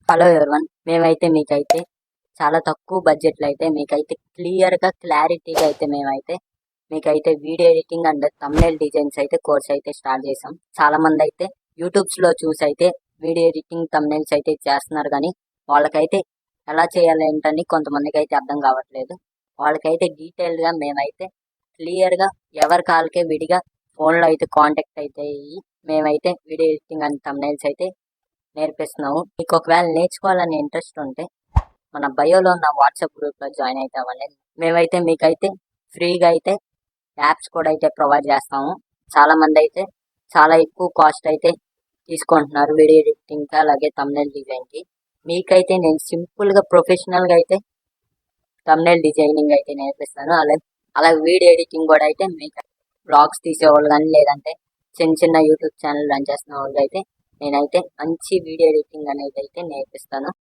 Hello everyone, మేమైతే మీకైతే చాలా తక్కువ బడ్జెట్లో అయితే మీకైతే క్లియర్గా క్లారిటీగా అయితే మీకైతే video editing and thumbnail designs అయితే కోర్స్ అయితే స్టార్ట్ చేసాం. చాలా మంది అయితే యూట్యూబ్స్లో చూసి అయితే వీడియో ఎడిటింగ్ థంబ్నెయిల్స్ అయితే చేస్తున్నారు, కానీ వాళ్ళకైతే ఎలా చేయాలి ఏంటని కొంతమందికి అయితే అర్థం కావట్లేదు. వాళ్ళకైతే డీటెయిల్గా మేమైతే క్లియర్గా ఎవరి కాళ్ళకే విడిగా ఫోన్లో అయితే కాంటాక్ట్ అయితే అయ్యి మేమైతే వీడియో ఎడిటింగ్ అండ్ థంబ్నెయిల్స్ అయితే నేర్పిస్తున్నాము. మీకు ఒకవేళ నేర్చుకోవాలని ఇంట్రెస్ట్ ఉంటే మన బయోలో ఉన్న వాట్సాప్ గ్రూప్లో జాయిన్ అయితే అవ్వండి. మేమైతే మీకైతే ఫ్రీగా అయితే యాప్స్ కూడా అయితే ప్రొవైడ్ చేస్తాము. చాలా మంది అయితే చాలా ఎక్కువ కాస్ట్ అయితే తీసుకుంటున్నారు వీడియో ఎడిటింగ్కి అలాగే థంబ్నెయిల్ డిజైన్కి. మీకైతే నేను సింపుల్గా ప్రొఫెషనల్గా అయితే థంబ్నెయిల్ డిజైనింగ్ అయితే నేర్పిస్తాను. అలాగే వీడియో ఎడిటింగ్ కూడా అయితే మీకు బ్లాగ్స్ తీసేవాళ్ళు కానీ లేదంటే చిన్న యూట్యూబ్ ఛానల్ రన్ చేస్తున్న వాళ్ళు అయితే నేనైతే మంచి వీడియో ఎడిటింగ్ అనేది అయితే నేర్పిస్తాను.